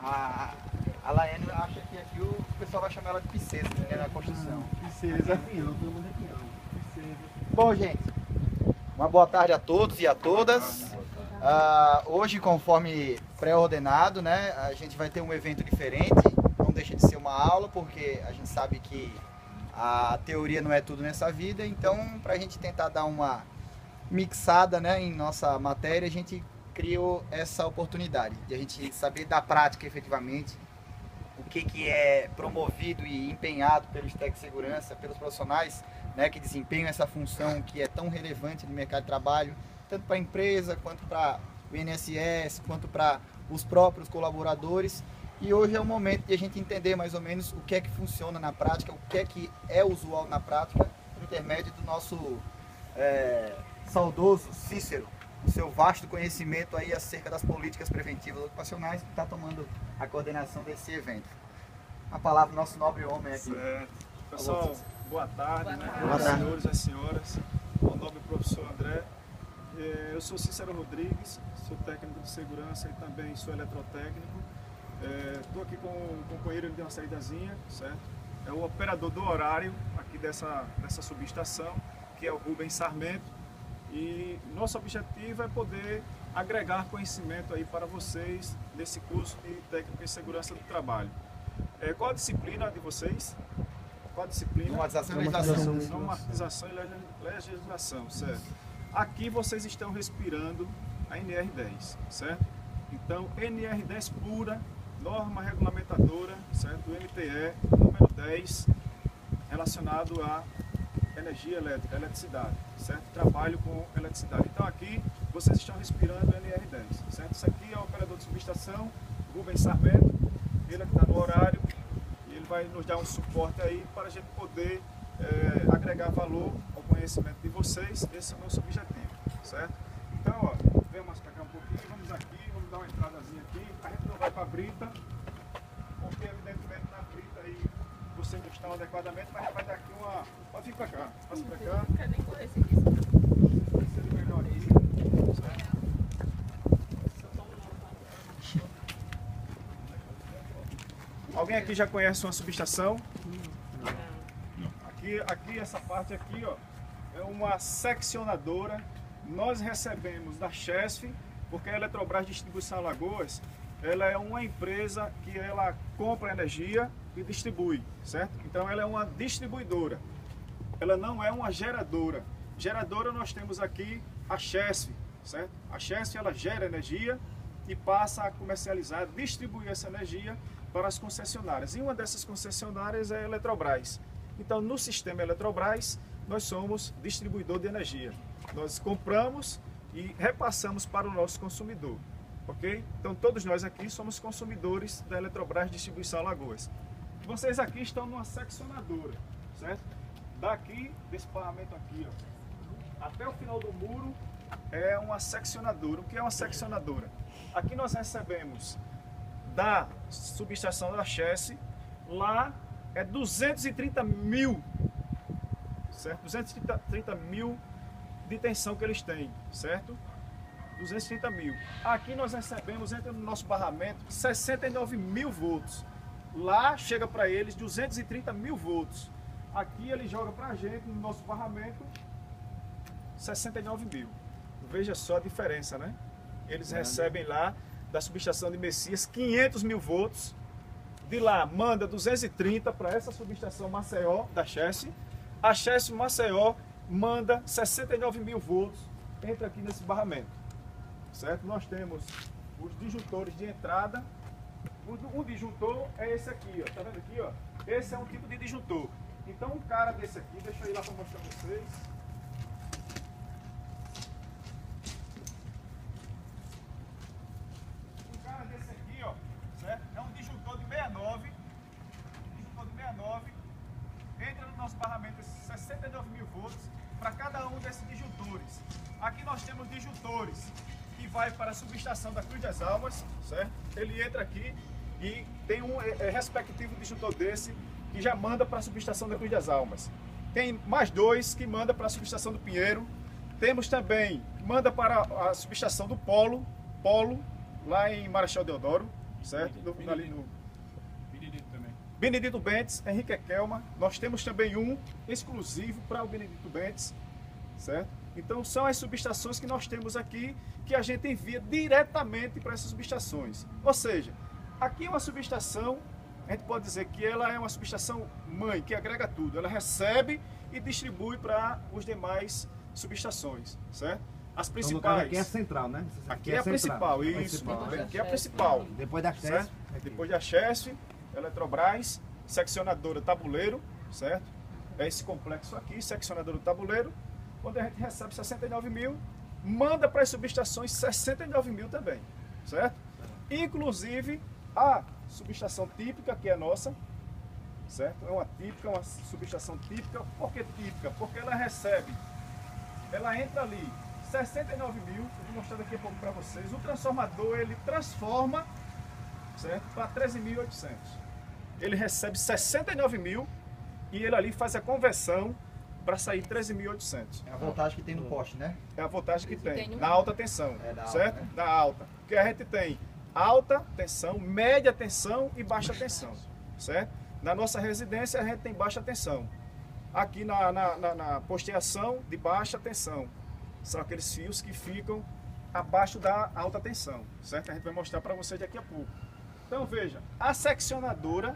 A Laiane acha que aqui o pessoal vai chamar ela de princesa, né, na construção. Princesa, pinhão, todo mundo é pinhão. Princesa. Bom, gente, uma boa tarde a todos e a todas. Hoje, conforme pré-ordenado, né, a gente vai ter um evento diferente. Não deixa de ser uma aula, porque a gente sabe que a teoria não é tudo nessa vida. Então, para a gente tentar dar uma mixada, né, em nossa matéria, a gente criou essa oportunidade de a gente saber da prática efetivamente o que é promovido e empenhado pelos técnicos de segurança, pelos profissionais, né, que desempenham essa função que é tão relevante no mercado de trabalho, tanto para a empresa, quanto para o INSS, quanto para os próprios colaboradores. E hoje é o momento de a gente entender mais ou menos o que é que funciona na prática, o que é usual na prática, por intermédio do nosso saudoso Cícero, o seu vasto conhecimento aí acerca das políticas preventivas ocupacionais, que está tomando a coordenação desse evento. A palavra do nosso nobre homem aqui. Certo. Pessoal, boa tarde, né? Boa tarde. Senhores e senhoras, o nobre professor André. Eu sou Cícero Rodrigues, sou técnico de segurança e também sou eletrotécnico. Estou aqui com um companheiro, ele deu uma saídazinha, certo? É o operador do horário aqui dessa subestação, que é o Rubens Sarmento. E nosso objetivo é poder agregar conhecimento aí para vocês nesse curso de técnica em segurança do trabalho. Qual a disciplina de vocês? Qual a disciplina? Normatização e legislação. Normatização e legislação, certo? Aqui vocês estão respirando a NR10, certo? Então, NR10 pura, norma regulamentadora, certo? NTE, número 10, relacionado a energia elétrica, eletricidade, certo? Trabalho com eletricidade. Então aqui vocês estão respirando NR10, certo? Isso aqui é o operador de subestação, Rubens Sarmento, ele que está no horário e ele vai nos dar um suporte aí para a gente poder agregar valor ao conhecimento de vocês. Esse é o nosso objetivo, certo? Então, ó, vem mais para cá um pouquinho, vamos aqui, vamos dar uma entradazinha aqui. A gente não vai para a brita, porque evidentemente na brita aí vocês não estão adequadamente, mas vai dar aqui uma... Pode vir para cá, passa para cá. Não quero nem correr esse aqui. Precisa de melhor aqui. Certo? Alguém aqui já conhece uma subestação? Aqui essa parte aqui, ó, é uma seccionadora. Nós recebemos da Chesf, porque a Eletrobras Distribuição Alagoas, ela é uma empresa que ela compra energia e distribui, certo? Então ela é uma distribuidora, ela não é uma geradora. Geradora nós temos aqui a Chesf, certo? A Chesf ela gera energia e passa a comercializar, distribuir essa energia para as concessionárias. E uma dessas concessionárias é a Eletrobras. Então no sistema Eletrobras nós somos distribuidor de energia. Nós compramos e repassamos para o nosso consumidor. Ok? Então todos nós aqui somos consumidores da Eletrobras Distribuição Alagoas. Vocês aqui estão numa seccionadora, certo? Daqui, desse paramento aqui, ó, até o final do muro é uma seccionadora. O que é uma seccionadora? Aqui nós recebemos da subestação da Chesf, lá é 230 mil, certo? 230 mil de tensão que eles têm, certo? 230 mil. Aqui nós recebemos, entra no nosso barramento, 69 mil volts. Lá chega para eles 230 mil volts. Aqui ele joga para a gente, no nosso barramento, 69 mil. Veja só a diferença, né? Eles recebem lá, da subestação de Messias, 500 mil volts. De lá, manda 230 para essa subestação Maceió, da Chesf. A Chesf Maceió manda 69 mil volts, entra aqui nesse barramento. Certo? Nós temos os disjuntores de entrada. Um disjuntor é esse aqui, ó. Tá vendo aqui, ó? Esse é um tipo de disjuntor. Então um cara desse aqui, deixa eu ir lá para mostrar para vocês. Um cara desse aqui, ó, certo? É um disjuntor de 69. Disjuntor de 69. Entra no nosso barramento esses 69 mil volts para cada um desses disjuntores. Aqui nós temos disjuntores que vai para a subestação da Cruz das Almas, certo? Ele entra aqui e tem um respectivo disjuntor desse que já manda para a subestação da Cruz das Almas. Tem mais dois que manda para a subestação do Pinheiro. Temos também, manda para a subestação do Polo, lá em Marechal Deodoro, certo? Ali no Benedito também. Benedito Bentes, Henrique Ekelma. Nós temos também um exclusivo para o Benedito Bentes, certo? Então são as subestações que nós temos aqui, que a gente envia diretamente para essas subestações. Ou seja, aqui é uma subestação, a gente pode dizer que ela é uma subestação mãe, que agrega tudo. Ela recebe e distribui para os demais subestações, certo? As Então, no caso, principais. aqui é a central, né? Aqui é a principal, isso. Aqui é a principal. Depois da Certo? Chesf. Depois da Chesf, Eletrobras, seccionadora Tabuleiro, certo? É esse complexo aqui, seccionadora Tabuleiro, onde a gente recebe 69 mil, manda para as subestações 69 mil também, certo? Inclusive a subestação típica, que é a nossa, certo? É uma típica, uma subestação típica. Por que típica? Porque ela recebe, ela entra ali 69 mil, eu vou mostrar daqui a pouco para vocês. O transformador, ele transforma, certo, para 13.800. Ele recebe 69 mil e ele ali faz a conversão para sair 13.800. É a voltagem que tem no poste, né? É a voltagem que tem, no- na alta tensão, É da alta, certo? né? Da alta. Porque a gente tem alta tensão, média tensão e baixa tensão, certo? Na nossa residência a gente tem baixa tensão. Aqui na posteação de baixa tensão, são aqueles fios que ficam abaixo da alta tensão, certo? A gente vai mostrar para vocês daqui a pouco. Então veja, a seccionadora,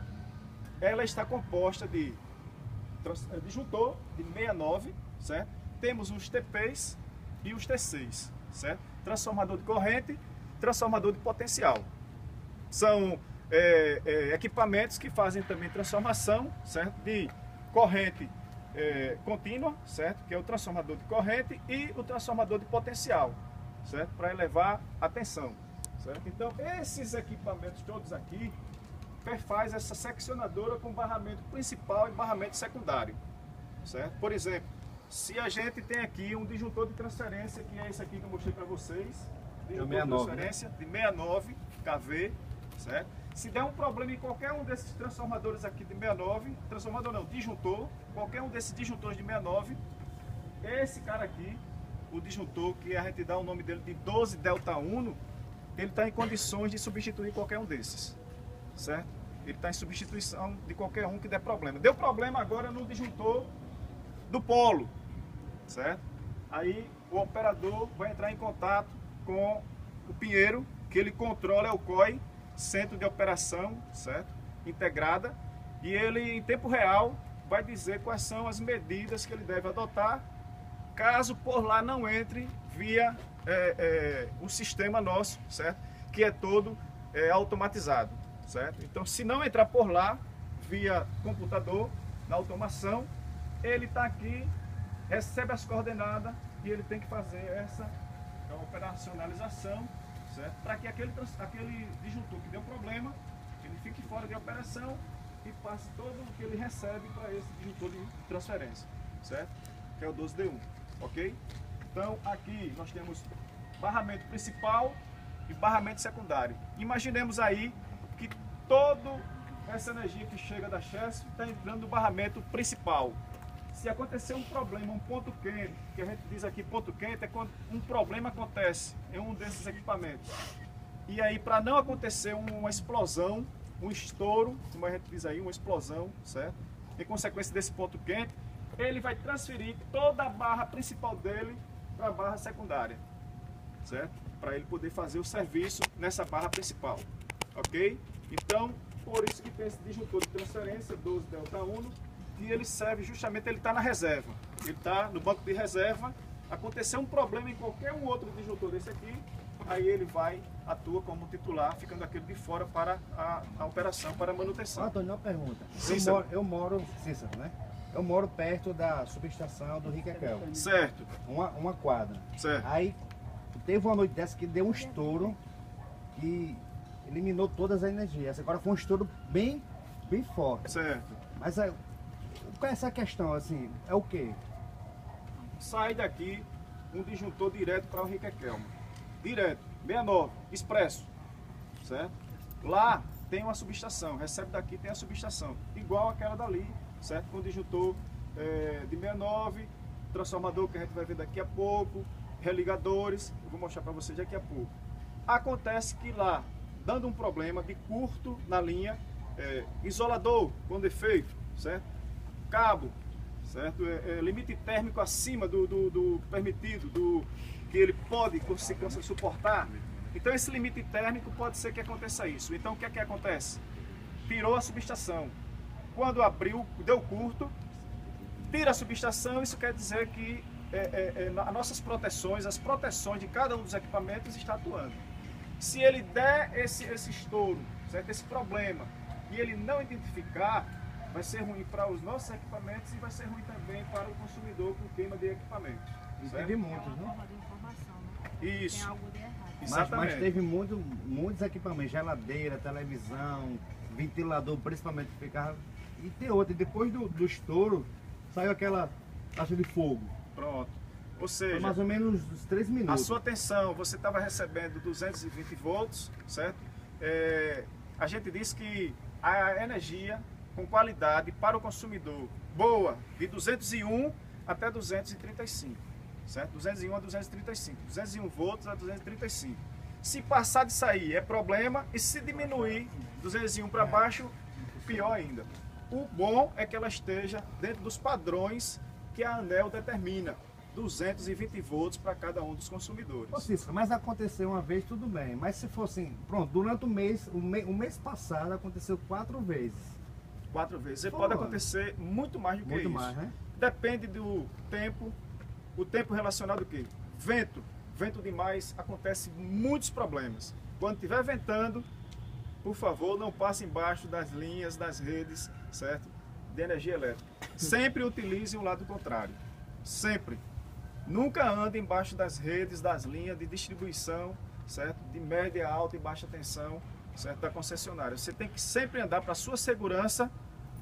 ela está composta de disjuntor de 69, certo? Temos os TPs e os T6, certo? Transformador de corrente, transformador de potencial. São equipamentos que fazem também transformação, certo? De corrente contínua, certo? Que é o transformador de corrente e o transformador de potencial, certo? Para elevar a tensão, certo? Então, esses equipamentos todos aqui faz essa seccionadora com barramento principal e barramento secundário, certo? Por exemplo, se a gente tem aqui um disjuntor de transferência, que é esse aqui que eu mostrei para vocês, disjuntor de 69, transferência de 69 kV, certo? Se der um problema em qualquer um desses transformadores aqui de 69, transformador não, disjuntor, qualquer um desses disjuntores de 69, esse cara aqui, o disjuntor, que a gente dá o nome dele de 12 delta 1, ele está em condições de substituir qualquer um desses, certo? Ele está em substituição de qualquer um que der problema. Deu problema agora no disjuntor do polo, certo? Aí o operador vai entrar em contato com o Pinheiro, que ele controla, é o COI, Centro de Operação, certo? Integrada, e ele em tempo real vai dizer quais são as medidas que ele deve adotar caso por lá não entre via o sistema nosso, certo? Que é todo automatizado, certo? Então, se não entrar por lá via computador, na automação, ele está aqui, recebe as coordenadas e ele tem que fazer essa operacionalização, certo? Para que aquele disjuntor que deu problema, ele fique fora de operação e passe todo o que ele recebe para esse disjuntor de transferência, certo? Que é o 12D1, ok? Então aqui nós temos barramento principal e barramento secundário. Imaginemos aí que toda essa energia que chega da Chesf está entrando no barramento principal. Se acontecer um problema, um ponto quente, que a gente diz aqui ponto quente, é quando um problema acontece em um desses equipamentos. E aí, para não acontecer uma explosão, um estouro, como a gente diz aí, uma explosão, certo? Em consequência desse ponto quente, ele vai transferir toda a barra principal dele para a barra secundária, certo? Para ele poder fazer o serviço nessa barra principal, ok? Então, por isso que tem esse disjuntor de transferência, 12 delta 1, e ele serve justamente, ele está na reserva, ele está no banco de reserva. Aconteceu um problema em qualquer um outro disjuntor desse aqui, aí ele atua como titular, ficando aquele de fora para a operação, para a manutenção. Antônio, uma pergunta. Cícero. Eu moro, Cícero, né? Eu moro perto da subestação do Riquequel, Certo, uma quadra. certo. Aí teve uma noite dessa que deu um estouro que eliminou todas as energias. Agora foi um estouro bem forte. Certo. Mas qual é essa questão, assim, é o quê? Sai daqui um disjuntor direto para o Riquequelma. Direto, 69, expresso, certo? Lá tem uma subestação, recebe daqui, tem a subestação, igual aquela dali, certo? Com o disjuntor de 69, transformador que a gente vai ver daqui a pouco, religadores, eu vou mostrar para vocês daqui a pouco. Acontece que lá dando um problema de curto na linha, isolador com defeito, certo? Cabo, certo? Limite térmico acima do permitido, do que ele pode suportar. Então esse limite térmico pode ser que aconteça isso. Então o que é que acontece? Tirou a subestação. Quando abriu, deu curto, tira a subestação, isso quer dizer que as nossas proteções, as proteções de cada um dos equipamentos está atuando. Se ele der esse estouro, certo? Esse problema, e ele não identificar, vai ser ruim para os nossos equipamentos e vai ser ruim também para o consumidor com queima de equipamentos. Teve muitos, É uma né? forma de informação, né? Isso. Tem algo de errado. Exatamente. Mas teve muitos equipamentos, geladeira, televisão, ventilador, principalmente que ficava. E tem outra, depois do estouro, saiu aquela taxa de fogo. Pronto. Ou Foi seja, mais ou menos uns 3 a minutos. sua tensão, você estava recebendo 220 volts, certo? A gente disse que a energia com qualidade para o consumidor boa, de 201 até 235, certo? 201 a 235, 201 volts a 235. Se passar disso aí é problema, e se diminuir 201 para baixo, pior ainda. O bom é que ela esteja dentro dos padrões que a ANEEL determina, 220 volts para cada um dos consumidores. Ô Cícero, mas aconteceu uma vez, tudo bem. Mas se for assim, pronto, durante o mês passado aconteceu 4 vezes. 4 vezes. E Pô, pode acontecer muito mais do que Muito isso. mais, né? Depende do tempo. O tempo relacionado ao quê? Vento. Vento demais, acontece muitos problemas. Quando estiver ventando, por favor, não passe embaixo das linhas, das redes, certo? De energia elétrica. Sempre utilize o lado contrário. Sempre. Nunca ande embaixo das redes, das linhas de distribuição, certo? De média, alta e baixa tensão, certo? Da concessionária. Você tem que sempre andar para a sua segurança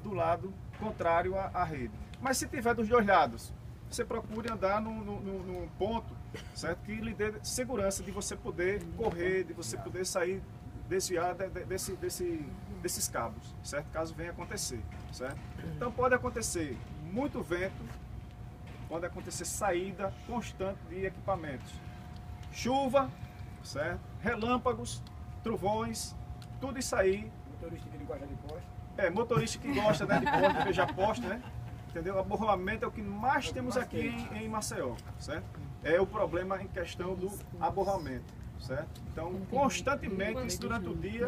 do lado contrário à rede. Mas se tiver dos dois lados, você procure andar num ponto, certo? Que lhe dê segurança de você poder correr, de você poder sair, desviar desses cabos, certo? Caso venha acontecer, certo? Então pode acontecer muito vento, pode acontecer saída constante de equipamentos, chuva, certo? Relâmpagos, trovões, tudo isso aí. Motorista que não gosta de poste. Motorista que gosta, né, de poste, veja poste, né? Entendeu? Aborramento é o que mais temos aqui em Maceió, certo? É o problema em questão do aborramento, certo? Então, constantemente, isso durante o dia,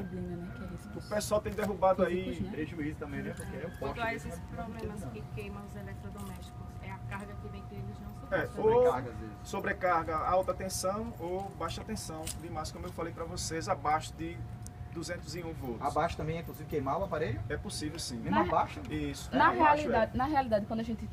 o pessoal tem derrubado aí. Prejuízo também, né? Porque é um Quando poste. há esses problemas que queimam os eletrodomésticos, é a carga que vem que eles não suportam. Ou Sobrecarga, às vezes. sobrecarga alta tensão ou baixa tensão, demais, como eu falei para vocês, abaixo de 201 volts. Abaixo também é possível queimar o aparelho? É possível sim. Mesmo abaixo? Isso. Na Abaixo realidade, quando a gente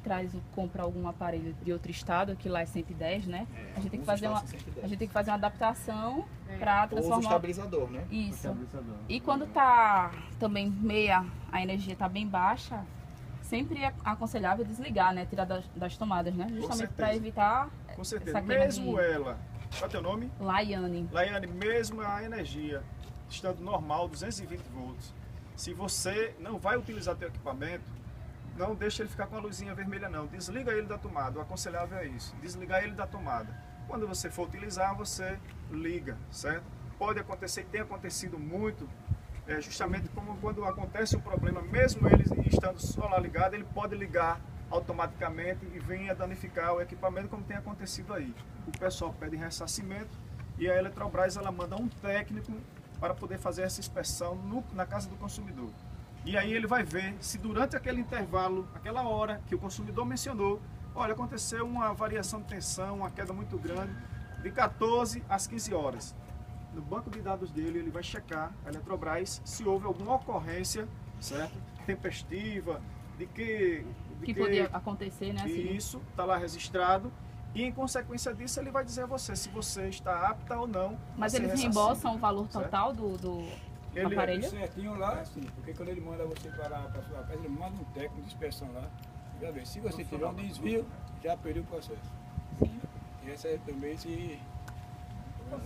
compra algum aparelho de outro estado, que lá é 110, né? A gente tem que fazer uma adaptação para Ou usa o transformar estabilizador, né? isso. Estabilizador. E quando tá também a energia tá bem baixa, sempre é aconselhável desligar, né? Tirar das tomadas, né? Justamente para certeza. evitar Com certeza. essa queima Mesmo de ela. Qual é o teu nome? Laiane. Laiane, mesmo a energia estando normal, 220 volts, se você não vai utilizar teu equipamento, não deixa ele ficar com a luzinha vermelha não. Desliga ele da tomada, o aconselhável é isso. Desligar ele da tomada. Quando você for utilizar, você liga, certo? Pode acontecer, tem acontecido muito, justamente como quando acontece um problema, mesmo ele estando só lá ligado, ele pode ligar automaticamente e venha danificar o equipamento, como tem acontecido aí. O pessoal pede ressarcimento e a Eletrobras ela manda um técnico para poder fazer essa inspeção na casa do consumidor. E aí ele vai ver se durante aquele intervalo, aquela hora que o consumidor mencionou, olha, aconteceu uma variação de tensão, uma queda muito grande, de 14 às 15 horas. No banco de dados dele, ele vai checar, a Eletrobras, se houve alguma ocorrência, certo? Tempestiva, Que podia acontecer, né? Assim, isso, está lá registrado. E em consequência disso, ele vai dizer a você se você está apta ou não. Mas a ser eles ressarcido. reembolsam o valor Certo? total do Ele- aparelho? Certinho lá, sim. Porque quando ele manda você para a sua casa, ele manda um técnico de inspeção lá. Já vê, se você tiver um desvio, já perdeu o processo. E essa é também se...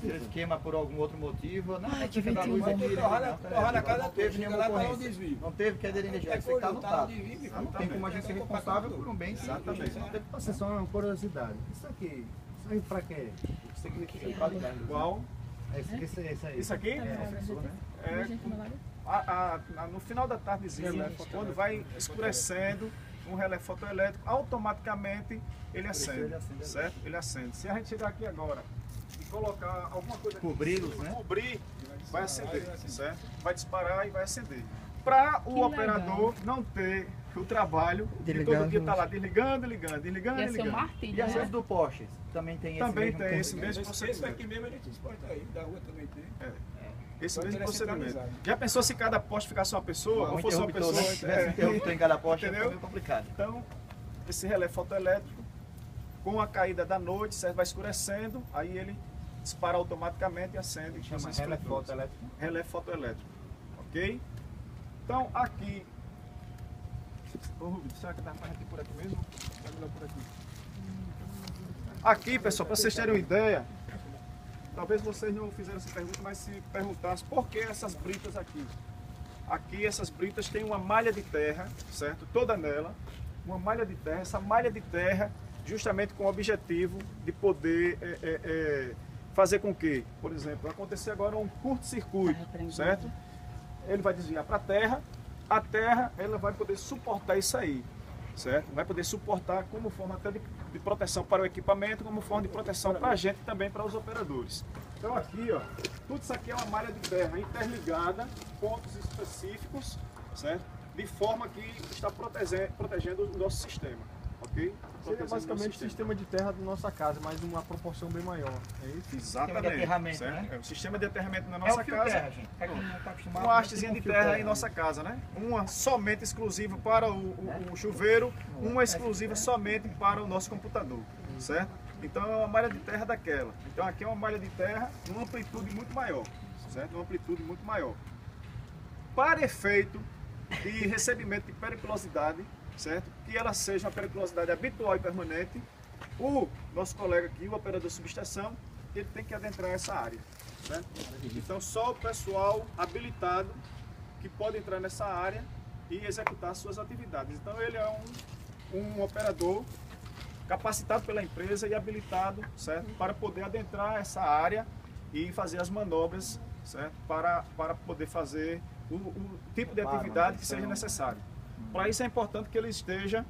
Se eles queimam por algum outro motivo, não, Ai, não fica da luz Vai aqui. ter torrada na casa Não toda, teve chega nenhuma lá para um ocorrência. desvio. Não teve queda de energia, É você está tá anotado. no desvio, Não tem como a gente ser responsável por um bem. Exatamente. Você só uma curiosidade. Isso aqui serve para quê? Significa qualidade. Qual? Esse aí. Isso aqui? É, no final da tardezinha, quando vai escurecendo, um relé fotoelétrico, automaticamente ele acende, certo? Ele acende. Se a gente chegar aqui agora e colocar alguma coisa aqui, Cobri-los, né? cobrir, vai acender, certo? Vai disparar e vai acender. Para o operador não ter o trabalho de todo dia estar lá desligando, ligando. Ia ser um martírio, E a né? rede do poste também tem esse Também mesmo tem esse procedimento? mesmo Esse procedimento. aqui mesmo a gente exporta aí, da rua também tem. Esse Só que mesmo ele é procedimento. centralizado. Já pensou se cada poste ficasse uma pessoa, ou Um fosse uma interruptor, pessoa? né? Se tivesse interruptor em cada poste, Entendeu? é meio complicado. Então, esse relé fotoelétrico, com a caída da noite, certo? Vai escurecendo, aí ele dispara automaticamente e acende. Chama os relé refletores. fotoelétrico. Relé fotoelétrico, ok? Então, aqui... Ô, Rubens, será que dá pra gente por aqui mesmo? Vai melhor por aqui. Aqui, pessoal, para vocês terem uma ideia, talvez vocês não fizeram essa pergunta, mas se perguntassem por que essas britas aqui. Aqui essas britas têm uma malha de terra, certo? Toda nela, uma malha de terra. Essa malha de terra, justamente com o objetivo de poder fazer com que, por exemplo, acontecer agora um curto-circuito, certo? Ele vai desviar para a terra ela vai poder suportar isso aí, certo? Vai poder suportar como forma até de proteção para o equipamento, como forma de proteção para a gente e também para os operadores. Então aqui, ó, tudo isso aqui é uma malha de terra interligada, pontos específicos, certo? De forma que está protegendo o nosso sistema, ok? Seria basicamente o sistema de terra da nossa casa, mas numa proporção bem maior. É isso? Exatamente. Sistema de aterramento, certo? né? É o sistema de aterramento na É nossa o fio casa. terra, gente. É que não está acostumado. Uma hastezinha de terra em nossa casa, né? Uma somente exclusiva para o chuveiro, uma exclusiva somente para o nosso computador, certo? Então é uma malha de terra daquela. Então aqui é uma malha de terra numa amplitude muito maior, certo? Uma amplitude muito maior. Para efeito de recebimento de periculosidade, certo? Que ela seja uma periculosidade habitual e permanente, o nosso colega aqui, o operador de subestação, ele tem que adentrar essa área, certo? Então só o pessoal habilitado que pode entrar nessa área e executar suas atividades. Então ele é um operador capacitado pela empresa e habilitado, certo? Para poder adentrar essa área e fazer as manobras, certo? Para poder fazer o tipo de atividade que seja necessário. Para isso é importante que ele esteja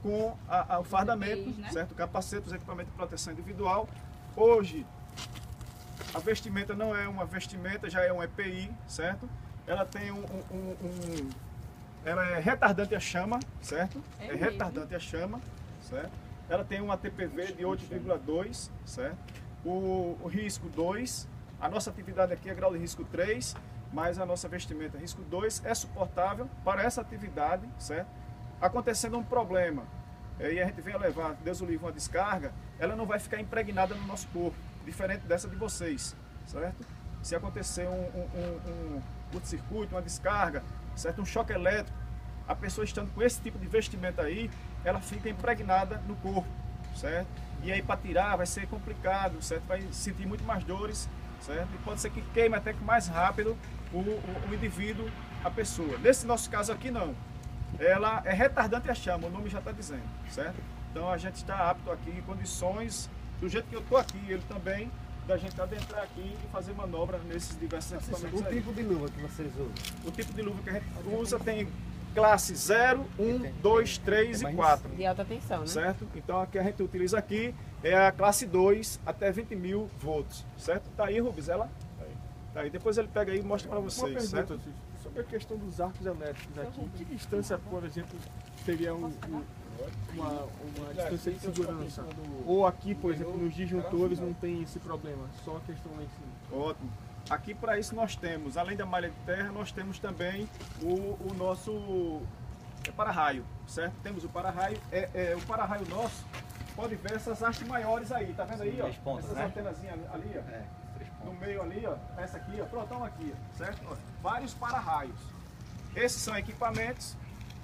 com o fardamento, EPIs, né? certo? O capacete, os equipamentos de proteção individual. Hoje, a vestimenta não é uma vestimenta, já é um EPI, certo? Ela tem ela é retardante à chama, certo? É É mesmo? retardante à chama, certo? Ela tem uma TPV de 8,2, certo? O risco 2, a nossa atividade aqui é grau de risco 3, mas a nossa vestimenta risco 2 é suportável para essa atividade, certo? Acontecendo um problema, e a gente vem a levar, Deus o livre, uma descarga, ela não vai ficar impregnada no nosso corpo, diferente dessa de vocês, certo? Se acontecer um curto-circuito, uma descarga, certo? Um choque elétrico, a pessoa estando com esse tipo de vestimenta aí, ela fica impregnada no corpo, certo? E aí para tirar vai ser complicado, certo? Vai sentir muito mais dores, certo? E pode ser que queime até que mais rápido o indivíduo, a pessoa. Nesse nosso caso aqui não. Ela é retardante à chama, o nome já está dizendo, certo? Então a gente está apto aqui em condições, do jeito que eu estou aqui, ele também, da gente adentrar aqui e fazer manobra nesses diversos equipamentos O aí. tipo de luva que vocês usam? O tipo de luva que a gente usa tem classe 0, 1, 2, 3 e 4. De alta tensão, né? Certo? Então a que a gente utiliza aqui é a classe 2 até 20.000 volts, certo? Tá aí, Rubens, ela? Tá aí. Depois ele pega aí e mostra para Uma vocês, pergunta, certo? Cícero, sobre a questão dos arcos elétricos aqui. Que distância, por exemplo, seria uma distância de segurança? Ou aqui, por exemplo, nos disjuntores não tem esse problema, só a questão lá em cima? Ótimo. Aqui para isso nós temos, além da malha de terra, nós temos também o nosso para-raio, certo? Temos o para-raio, o para-raio nosso, pode ver essas hastes maiores aí, tá vendo aí, ó? 3 pontos, essas né? antenazinhas ali, ó. 3 No pontos. meio ali, ó, essa aqui, ó, pronto, aqui, ó, certo? Ó, vários para-raios. Esses são equipamentos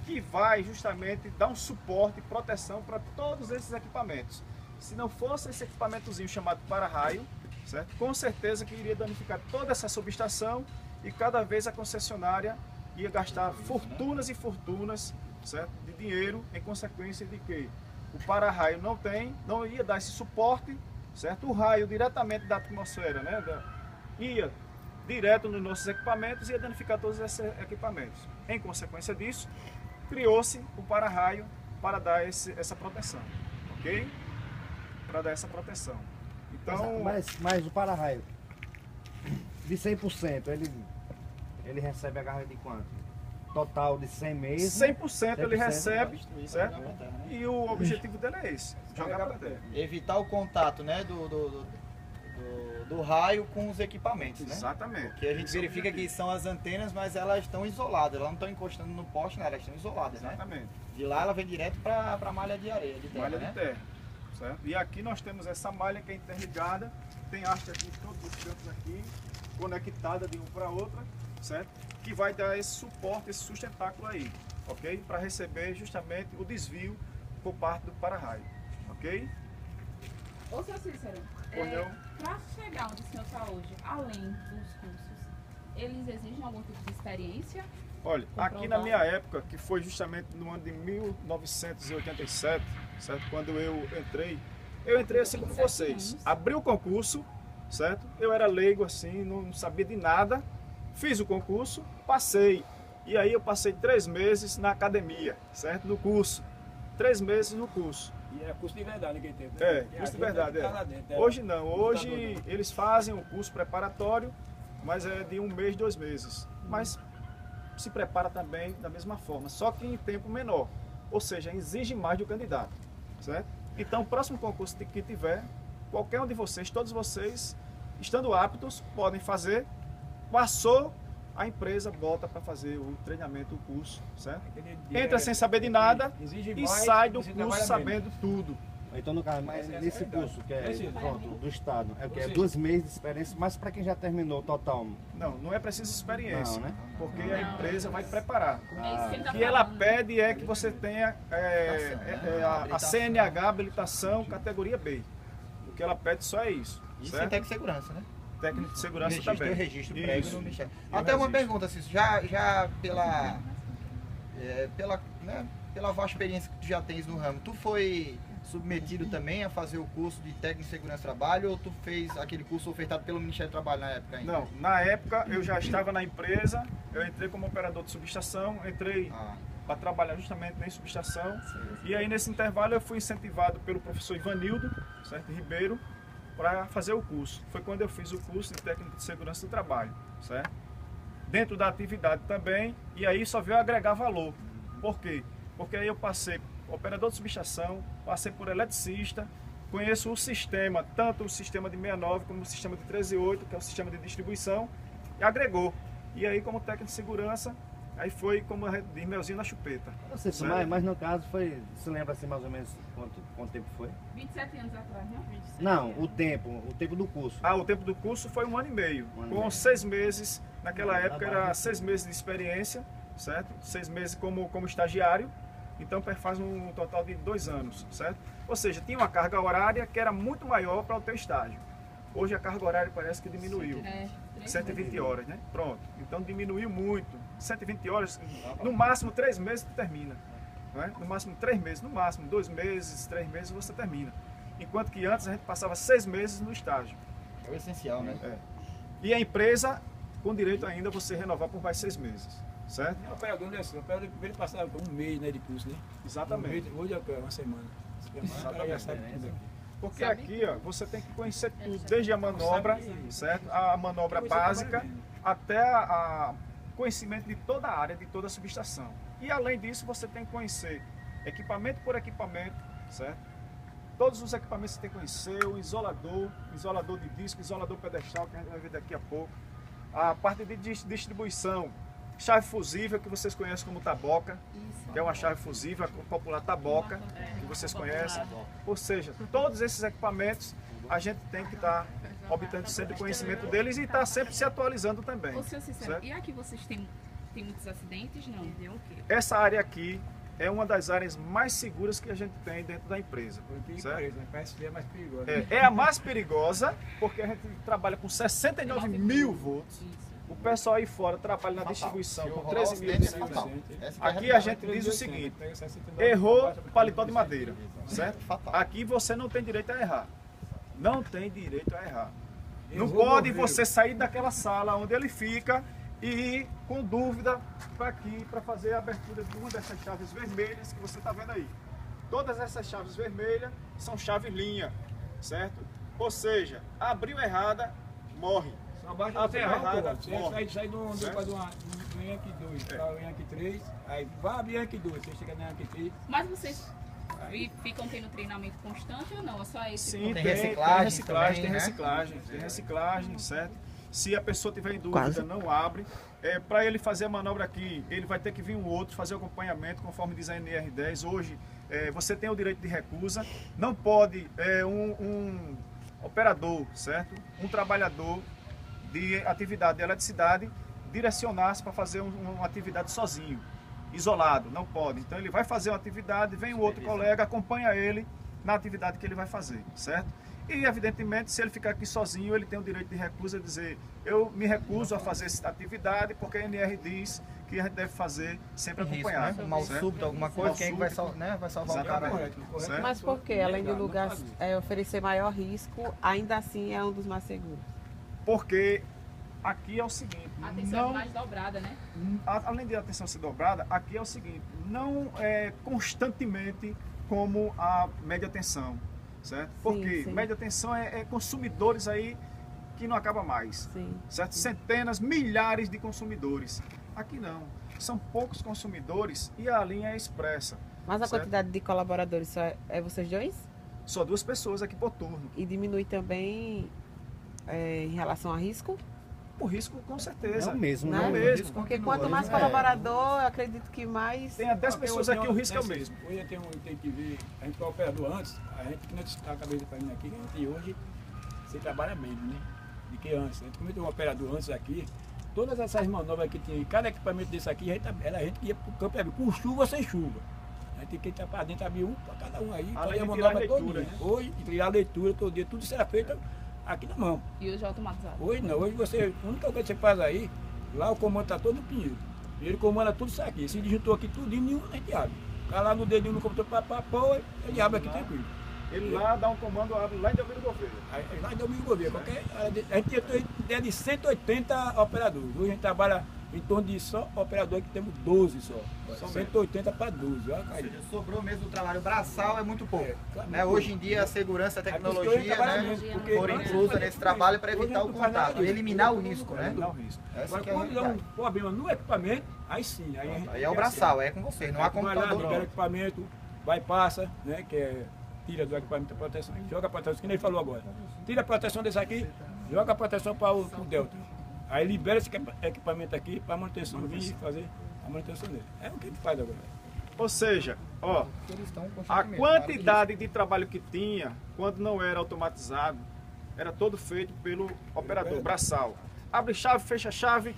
que vai justamente dar um suporte e proteção para todos esses equipamentos. Se não fosse esse equipamentozinho chamado para-raio, certo? Com certeza que iria danificar toda essa subestação e cada vez a concessionária ia gastar fortunas e fortunas, certo? De dinheiro em consequência de que o para-raio não ia dar esse suporte, certo? O raio diretamente da atmosfera, né? ia direto nos nossos equipamentos e ia danificar todos esses equipamentos. Em consequência disso, criou-se o para-raio para dar essa proteção, ok? Para dar essa proteção. Então, Mas o para-raio, de 100%, ele recebe a carga de quanto? Total de 100 meses? 100% ele recebe, certo? E o objetivo dele é esse, jogar para terra. Evitar o contato, né, do raio com os equipamentos, né? Exatamente. Porque a gente verifica que são as antenas, mas elas estão isoladas, elas não estão encostando no poste, né? Elas estão isoladas, né? Exatamente. De lá ela vem direto para a malha de areia, de terra, Malha né? de terra, certo? E aqui nós temos essa malha que é interligada, tem haste aqui em todos os cantos aqui, conectada de um para outra, certo? Que vai dar esse suporte, esse sustentáculo aí, ok? Para receber justamente o desvio por parte do para-raio, ok? Ô, seu Cícero, Pois não? para chegar onde o senhor está hoje, além dos cursos, eles exigem algum tipo de experiência? Olha, aqui Comprovar. na minha época, que foi justamente no ano de 1987, certo? Quando eu entrei assim como vocês. Abri o concurso, certo? Eu era leigo assim, não sabia de nada. Fiz o concurso, passei. E aí eu passei 3 meses na academia, certo? No curso. 3 meses no curso. E é curso de verdade quem tem. É, curso de verdade. Tá lá dentro, é. Hoje não, hoje eles fazem o curso preparatório, mas é de 1 mês, 2 meses. Mas se prepara também da mesma forma, só que em tempo menor. Ou seja, exige mais do candidato, certo? Então, o próximo concurso que tiver, qualquer um de vocês, todos vocês, estando aptos, podem fazer. Passou, a empresa bota para fazer o treinamento, o curso, certo? Entra sem saber de nada Exige e mais, sai do você curso trabalha sabendo tudo. Então, no caso, mas Essa nesse é a verdade. curso, que é Esse- pronto, do Estado, é o que? É Esse- 2 meses de experiência, mas para quem já terminou total, Não é preciso experiência, Não, né? porque a empresa vai preparar. É isso que ele O tá que ela falando. pede é que você tenha a CNH, habilitação, categoria B. O que ela pede só é isso. Isso certo? em técnico de segurança, né? Técnico de segurança registro, também. registro prévio Isso. no Ministério. E o Até uma registro. pergunta, Cícero, já pela vasta experiência que tu já tens no ramo, tu foi submetido também a fazer o curso de técnico de segurança do trabalho ou tu fez aquele curso ofertado pelo Ministério do Trabalho na época ainda? Não, na época eu já estava na empresa, eu entrei como operador de subestação, entrei Ah, para trabalhar justamente em subestação. E aí nesse intervalo eu fui incentivado pelo professor Ivanildo, certo, Ribeiro, para fazer o curso. Foi quando eu fiz o curso de técnico de segurança do trabalho, certo? Dentro da atividade também, e aí só veio agregar valor. Por quê? Porque aí eu passei operador de subestação, passei por eletricista, conheço o sistema, tanto o sistema de 69 como o sistema de 138, que é o sistema de distribuição, e agregou. E aí como técnico de segurança, aí foi como de melzinho na chupeta. não sei se Certo. mas no caso foi, se lembra assim mais ou menos quanto tempo foi? 27 anos atrás, né? Não, o tempo do curso. Ah, o tempo do curso foi 1 ano e meio. Um ano e Com meio. 6 meses, naquela época era 6 meses de experiência, certo? 6 meses como estagiário, então faz um total de 2 anos, certo? Ou seja, tinha uma carga horária que era muito maior para o teu estágio. Hoje a carga horária parece que diminuiu. 120 horas, né? Pronto. Então diminuiu muito. 120 horas, no máximo 3 meses tu termina. Não é? No máximo 3 meses, no máximo 2 meses, 3 meses você termina. Enquanto que antes a gente passava 6 meses no estágio. é o essencial, né? E a empresa, com direito ainda a você renovar por mais 6 meses. Certo? O operador não é assim, o operador primeiro passava um mês, né, de curso, né? Exatamente. Hoje é uma semana. O cara já sabe tudo aqui. Porque aqui, ó, você tem que conhecer tudo, desde a manobra, certo? A manobra básica até a conhecimento de toda a área, de toda a subestação. E além disso, você tem que conhecer equipamento por equipamento, certo? Todos os equipamentos você tem que conhecer, o isolador de disco, isolador pedestal, que a gente vai ver daqui a pouco. A parte de distribuição, chave fusível, que vocês conhecem como taboca, que é uma chave fusível, a popular taboca, que vocês conhecem. Ou seja, todos esses equipamentos a gente tem que estar obtendo sempre conhecimento deles e estar sempre se atualizando também. Ô, seu Cícero, certo? e aqui vocês têm muitos acidentes, não? Essa área aqui é uma das áreas mais seguras que a gente tem dentro da empresa. Por que Certo? pareça, né? Parece que é mais perigoso. É a mais perigosa porque a gente trabalha com 69 mil volts. O pessoal aí fora trabalha na distribuição com 13 mil acidente, volts. fatal. Essa Aqui a gente diz o seguinte: errou, paletó de madeira, certo? Fatal. Aqui você não tem direito a errar. Não tem direito a errar. Não pode você sair daquela sala onde ele fica e ir com dúvida para aqui para fazer a abertura de uma dessas chaves vermelhas que você está vendo aí. Todas essas chaves vermelhas são chaves linha, certo? Ou seja, abriu errada, morre. Só basta você errar, você sai do Yankee 2 para o Yankee 3, aí vai abrir Yankee 2, você chega no Yankee 3. Mas vocês ficam tendo treinamento constante ou não? É só esse? Sim, Tem reciclagem, também, tem né? reciclagem, certo? Se a pessoa tiver em dúvida, não abre. Para ele fazer a manobra aqui, ele vai ter que vir um outro, fazer o acompanhamento, conforme diz a NR10. Hoje, você tem o direito de recusa. Não pode um operador, certo? Um trabalhador de atividade de eletricidade direcionar-se para fazer uma atividade sozinho, isolado, não pode. Então ele vai fazer uma atividade, vem o outro colega, acompanha ele na atividade que ele vai fazer, certo? E evidentemente, se ele ficar aqui sozinho, ele tem o direito de recusa, dizer: eu me recuso a fazer essa atividade porque a NR diz que a gente deve fazer sempre acompanhado. Né? Um mal certo? súbito, alguma coisa, Mal quem é que vai, súbito. vai salvar o cara? Exatamente. Certo? Mas por quê? Além do lugar oferecer maior risco, ainda assim é um dos mais seguros. Porque aqui é o seguinte, A atenção é mais dobrada, né? além de a atenção ser dobrada, aqui é o seguinte, não é constantemente como a média tensão, certo? Porque sim. média tensão é consumidores aí que não acaba mais, Sim. certo? Centenas, milhares de consumidores. Aqui não, são poucos consumidores e a linha é expressa. Mas a certo? quantidade de colaboradores só é vocês dois? Só 2 pessoas aqui por turno. E diminui também em relação a risco? O risco, com certeza. É o mesmo, Né? É o mesmo. Porque quanto mais colaborador, eu acredito que mais... Tem até 10 pessoas aqui, o risco é o mesmo. Hoje tem que ver, a gente foi operador antes, a gente que não está a cabeça para mim aqui, a gente hoje, você trabalha menos, né? Do que antes. A gente cometeu um operador antes aqui, todas essas manobras que tinha, cada equipamento desse aqui, a gente ia para o campo com chuva ou sem chuva. A gente tem que entrar para dentro, abrir um para cada um aí, fazer a manobra todo dia. Hoje, tirar a leitura todo dia, tudo será feito aqui na mão. E hoje é automatizado. Hoje não, hoje você, a única coisa que você faz aí, lá o comando está todo no Pinheiro. Ele comanda tudo isso aqui. Se digitou aqui tudinho, nenhum a gente abre. Tá lá no dedinho no computador, ele abre aqui tranquilo. Ele lá dá um comando, abre lá em Delmiro Gouveia. Aí lá em Delmiro Gouveia, a gente tem ideia de 180 operadores. Hoje a gente trabalha em torno de só operador que temos 12 só. 180 para 12. Olha, Ou Caio. seja, sobrou mesmo do trabalho braçal, é muito pouco. Claro, né? Hoje em dia a segurança e a tecnologia, né, foram inclusas nesse trabalho para evitar o contato, eliminar o risco, né? Não, risco. Essa Agora, que é a quando dá um realidade. problema no equipamento, aí sim. Aí, a gente Aí é o braçal, é com você, não há vai lá, computador. libera o equipamento, vai e passa, né? Que é, tira do equipamento a proteção, joga a proteção, que nem ele falou agora. Tira a proteção desse aqui, joga a proteção para o Delta. Aí libera esse equipamento aqui para a manutenção vir e fazer a manutenção dele. É o que ele faz agora. Ou seja, ó, Eles estão a constantemente, quantidade de trabalho que tinha, quando não era automatizado, era todo feito pelo operador braçal. Abre chave, fecha chave,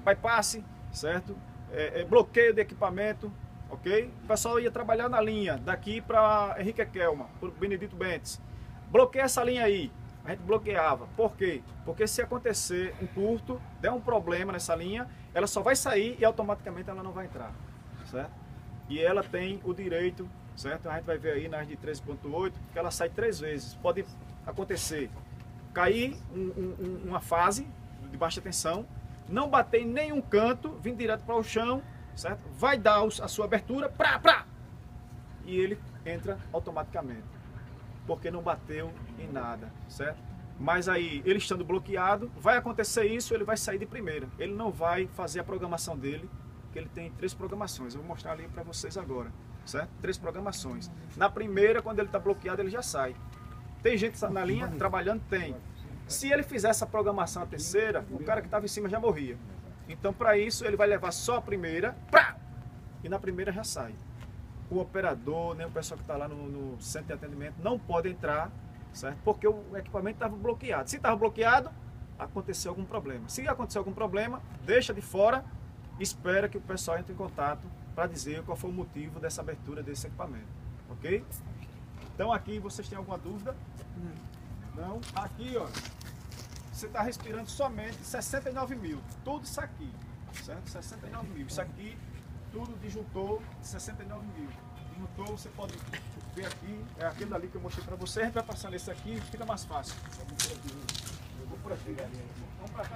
bypass, certo? Bloqueio de equipamento, ok? O pessoal ia trabalhar na linha, daqui para Henrique Kelma, para Benedito Bentes. Bloqueia essa linha aí. A gente bloqueava. Por quê? Porque se acontecer um curto, der um problema nessa linha, ela só vai sair e automaticamente ela não vai entrar, certo? E ela tem o direito, certo? A gente vai ver aí na de 13.8, que ela sai 3 vezes. Pode acontecer, cair uma fase de baixa tensão, não bater em nenhum canto, vir direto para o chão, certo? Vai dar a sua abertura, e ele entra automaticamente. Porque não bateu em nada, certo? Mas aí, ele estando bloqueado, vai acontecer isso, ele vai sair de primeira. Ele não vai fazer a programação dele, que ele tem 3 programações. Eu vou mostrar ali para vocês agora, certo? 3 programações. Na primeira, quando ele está bloqueado, ele já sai. Tem gente na linha trabalhando? Tem. Se ele fizer essa programação a terceira, o cara que estava em cima já morria. Então, para isso, ele vai levar só a primeira, e na primeira já sai. O operador, nem o pessoal que está lá no centro de atendimento não pode entrar, certo? Porque o equipamento estava bloqueado. Se estava bloqueado, aconteceu algum problema. Se aconteceu algum problema, deixa de fora, espera que o pessoal entre em contato para dizer qual foi o motivo dessa abertura desse equipamento, ok? Então aqui vocês têm alguma dúvida? Não? Aqui, ó, você está respirando somente 69 mil, tudo isso aqui, certo? 69 mil, isso aqui tudo disjuntor de 69 mil. disjuntor, você pode ver aqui, é aquele ali que eu mostrei para você, a gente vai passar nesse aqui, fica mais fácil. Eu vou por aqui. Vamos pra cá.